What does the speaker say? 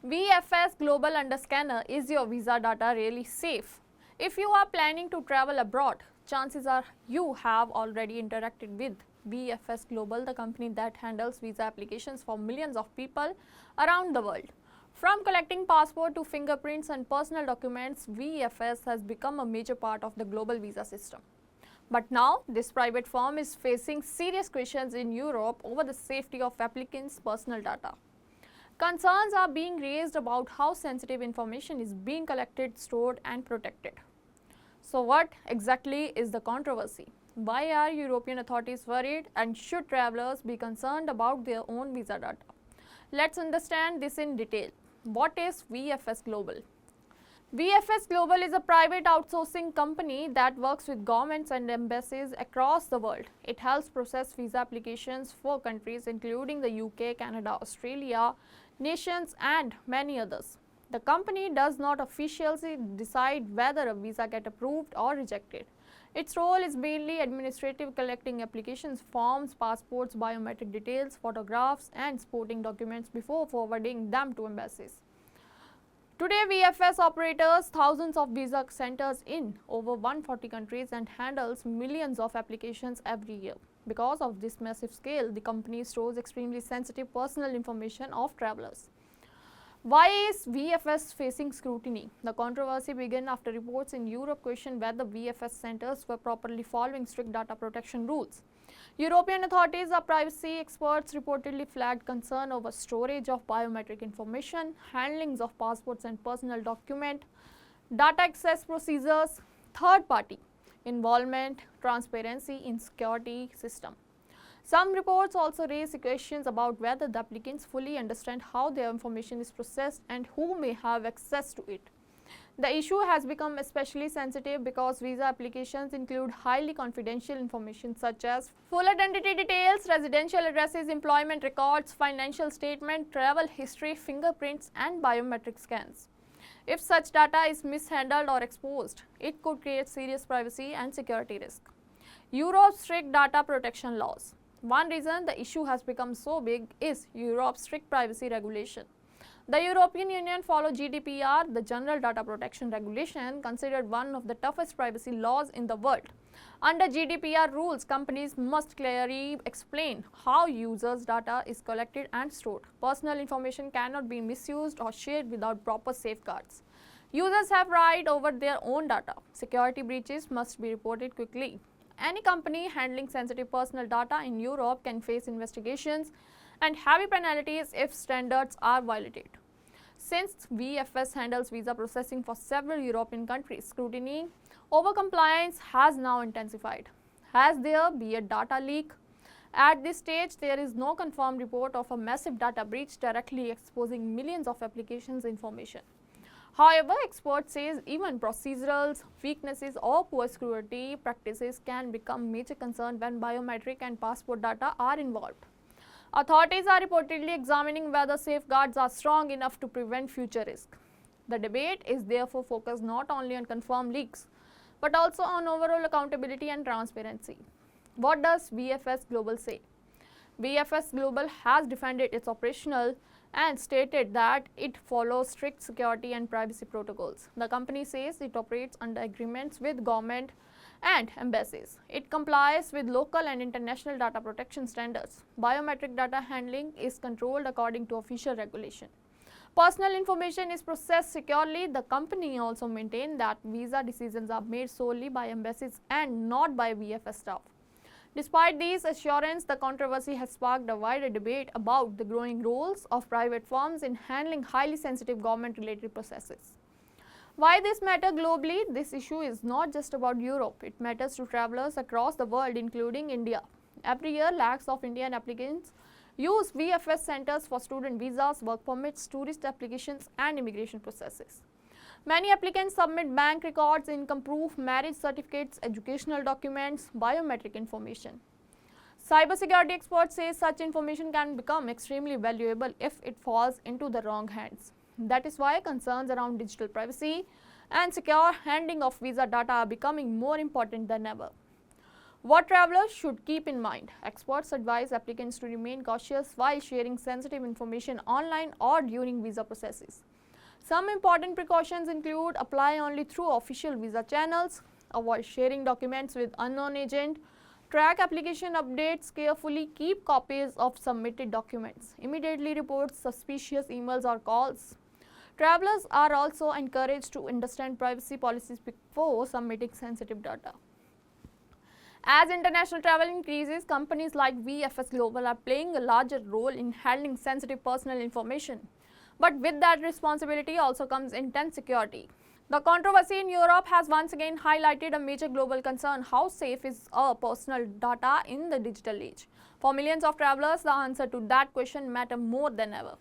VFS Global Underscanner. Is your visa data really safe? If you are planning to travel abroad, chances are you have already interacted with VFS Global, the company that handles visa applications for millions of people around the world. From collecting passport to fingerprints and personal documents, VFS has become a major part of the global visa system. But now, this private firm is facing serious questions in Europe over the safety of applicants' personal data. Concerns are being raised about how sensitive information is being collected, stored and protected. So what exactly is the controversy? Why are European authorities worried, and should travelers be concerned about their own visa data? Let's understand this in detail. What is VFS Global? VFS Global is a private outsourcing company that works with governments and embassies across the world. It helps process visa applications for countries including the UK, Canada, Australia, nations and many others. The company does not officially decide whether a visa gets approved or rejected. Its role is mainly administrative, collecting applications forms, passports, biometric details, photographs and supporting documents before forwarding them to embassies. Today, VFS operates thousands of visa centers in over 140 countries and handles millions of applications every year. Because of this massive scale, the company stores extremely sensitive personal information of travelers. Why is VFS facing scrutiny? The controversy began after reports in Europe questioned whether VFS centers were properly following strict data protection rules. European authorities or privacy experts reportedly flagged concern over storage of biometric information, handlings of passports and personal document, data access procedures, third-party involvement, transparency in security system. Some reports also raise questions about whether the applicants fully understand how their information is processed and who may have access to it. The issue has become especially sensitive because visa applications include highly confidential information such as full identity details, residential addresses, employment records, financial statement, travel history, fingerprints and biometric scans. If such data is mishandled or exposed, it could create serious privacy and security risk. Europe's strict data protection laws. One reason the issue has become so big is Europe's strict privacy regulation. The European Union follows GDPR, the General Data Protection Regulation, considered one of the toughest privacy laws in the world. Under GDPR rules, companies must clearly explain how users' data is collected and stored. Personal information cannot be misused or shared without proper safeguards. Users have right over their own data. Security breaches must be reported quickly. Any company handling sensitive personal data in Europe can face investigations and heavy penalties if standards are violated. Since VFS handles visa processing for several European countries, scrutiny over compliance has now intensified. Has there been a data leak? At this stage, there is no confirmed report of a massive data breach directly exposing millions of applications information. However, experts say even procedural weaknesses or poor security practices can become major concern when biometric and passport data are involved. Authorities are reportedly examining whether safeguards are strong enough to prevent future risk. The debate is therefore focused not only on confirmed leaks, but also on overall accountability and transparency. What does VFS Global say? VFS Global has defended its operational and stated that it follows strict security and privacy protocols. The company says it operates under agreements with government and embassies. It complies with local and international data protection standards. Biometric data handling is controlled according to official regulation. Personal information is processed securely. The company also maintains that visa decisions are made solely by embassies and not by VFS staff. Despite these assurances, the controversy has sparked a wider debate about the growing roles of private firms in handling highly sensitive government-related processes. Why this matters globally? This issue is not just about Europe. It matters to travelers across the world, including India. Every year, lakhs of Indian applicants use VFS centers for student visas, work permits, tourist applications, and immigration processes. Many applicants submit bank records, income proof, marriage certificates, educational documents, biometric information. Cybersecurity experts say such information can become extremely valuable if it falls into the wrong hands. That is why concerns around digital privacy and secure handling of visa data are becoming more important than ever. What travelers should keep in mind. Experts advise applicants to remain cautious while sharing sensitive information online or during visa processes. Some important precautions include apply only through official visa channels, avoid sharing documents with unknown agent, track application updates carefully, keep copies of submitted documents, immediately report suspicious emails or calls. Travelers are also encouraged to understand privacy policies before submitting sensitive data. As international travel increases, companies like VFS Global are playing a larger role in handling sensitive personal information. But with that responsibility also comes intense security. The controversy in Europe has once again highlighted a major global concern: how safe is our personal data in the digital age? For millions of travelers, the answer to that question matters more than ever.